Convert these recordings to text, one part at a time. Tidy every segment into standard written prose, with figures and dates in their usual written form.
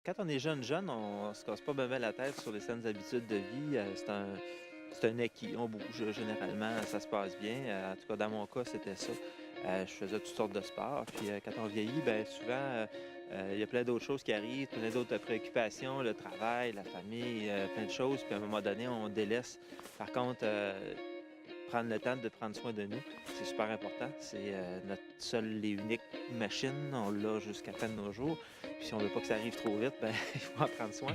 Quand on est jeune, on se casse pas bien ben la tête sur les saines habitudes de vie. C'est un acquis. On bouge généralement, ça se passe bien. En tout cas, dans mon cas, c'était ça. Je faisais toutes sortes de sports. Puis quand on vieillit, ben souvent, il y a plein d'autres choses qui arrivent, plein d'autres préoccupations, le travail, la famille, plein de choses. Puis à un moment donné, on délaisse. Par contre, prendre le temps de prendre soin de nous, c'est super important. C'est notre seule et unique machine. On l'a jusqu'à fin de nos jours. Puis si on veut pas que ça arrive trop vite, ben il faut en prendre soin.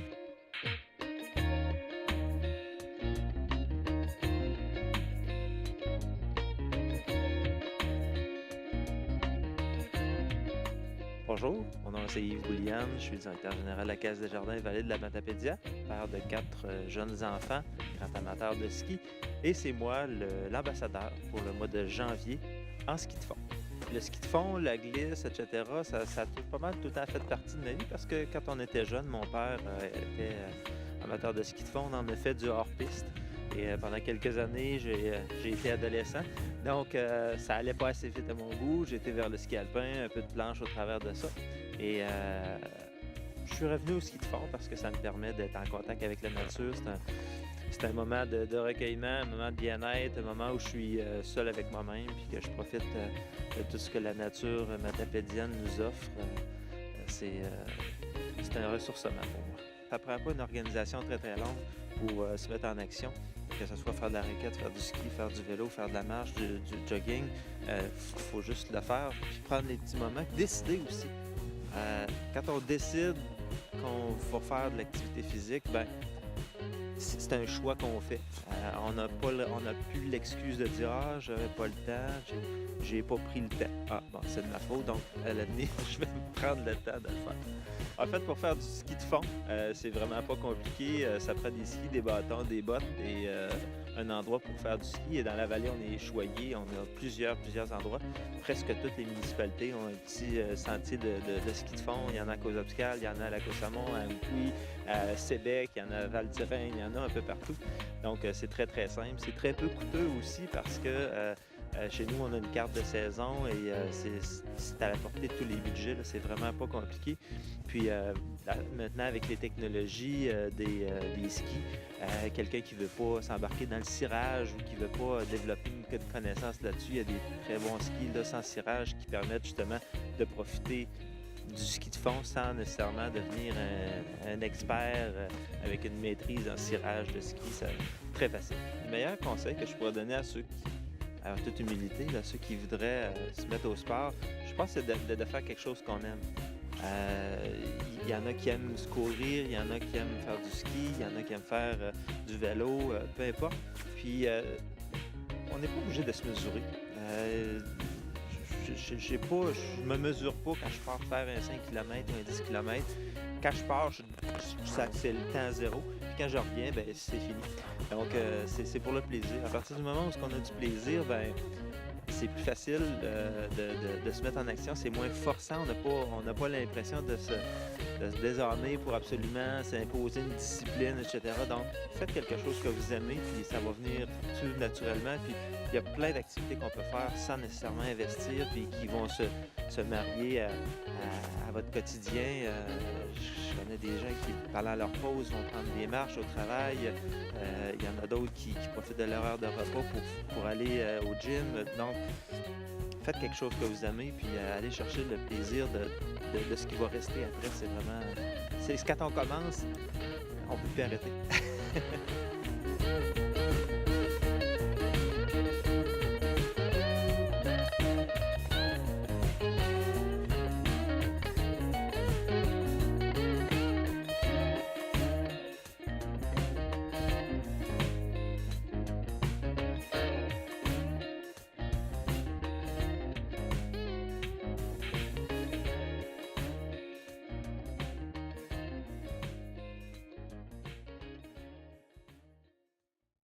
Bonjour, mon nom c'est Yves Bouliane, je suis directeur général de la Caisse des Jardins et Vallées de la Matapédia, père de 4 jeunes enfants, grand amateur de ski, et c'est moi l'ambassadeur pour le mois de janvier en ski de fond. Le ski de fond, la glisse, etc., ça a pas mal tout le temps fait partie de ma vie parce que quand on était jeune, mon père était amateur de ski de fond, on en a fait du hors-piste. Et pendant quelques années, j'ai été adolescent. Donc, ça allait pas assez vite à mon goût. J'ai été vers le ski alpin, un peu de planche au travers de ça. Et je suis revenu au ski de fond parce que ça me permet d'être en contact avec la nature. C'est un moment de recueillement, un moment de bien-être, un moment où je suis seul avec moi-même puis que je profite de tout ce que la nature matapédienne nous offre. C'est un ressourcement pour moi. Ça prend pas une organisation très, très longue pour se mettre en action, que ce soit faire de la raquette, faire du ski, faire du vélo, faire de la marche, du jogging. Faut juste le faire, puis prendre les petits moments. Décider aussi. Quand on décide qu'on va faire de l'activité physique, ben c'est un choix qu'on fait. On n'a plus l'excuse de dire «Ah, j'avais pas le temps, j'ai pas pris le temps». Ah, bon, c'est de ma faute, donc à l'avenir, je vais me prendre le temps de le faire. En fait, pour faire du ski de fond, c'est vraiment pas compliqué. Ça prend des skis, des bâtons, des bottes et un endroit pour faire du ski. Et dans la vallée, on est choyé. On a plusieurs endroits. Presque toutes les municipalités ont un petit sentier de ski de fond. Il y en a à Cozumel, il y en a à Lac-Samon, à Amqui, à Sébec, il y en a à Val-d'Irène, il y en a un peu partout. Donc, c'est très, très simple. C'est très peu coûteux aussi parce que chez nous, on a une carte de saison et c'est à la portée de tous les budgets. C'est vraiment pas compliqué. Puis maintenant, avec les technologies des skis, quelqu'un qui ne veut pas s'embarquer dans le cirage ou qui ne veut pas développer une connaissance là-dessus, il y a des très bons skis là, sans cirage qui permettent justement de profiter du ski de fond sans nécessairement devenir un expert avec une maîtrise en cirage de ski. C'est très facile. Le meilleur conseil que je pourrais donner à ceux qui, en toute humilité, là, ceux qui voudraient se mettre au sport, je pense que c'est de faire quelque chose qu'on aime. Il y en a qui aiment se courir, il y en a qui aiment faire du ski, il y en a qui aiment faire du vélo, peu importe. Puis, on n'est pas obligé de se mesurer. Je me mesure pas quand je pars faire un 5 km ou un 10 km. Quand je pars, c'est le temps zéro. Puis quand je reviens, ben c'est fini. Donc, c'est pour le plaisir. À partir du moment où on a du plaisir, ben c'est plus facile de se mettre en action. C'est moins forçant. On n'a pas l'impression de se désarmer pour absolument s'imposer une discipline, etc. Donc, faites quelque chose que vous aimez, puis ça va venir tout naturellement. Puis, il y a plein d'activités qu'on peut faire sans nécessairement investir, puis qui vont se marier à votre quotidien. Je connais des gens qui, pendant leur pause, vont prendre des marches au travail. Il y en a d'autres qui profitent de leur heure de repas pour aller au gym. Donc, faites quelque chose que vous aimez, puis allez chercher le plaisir de ce qui va rester après. C'est vraiment... Quand on commence, on ne peut plus arrêter.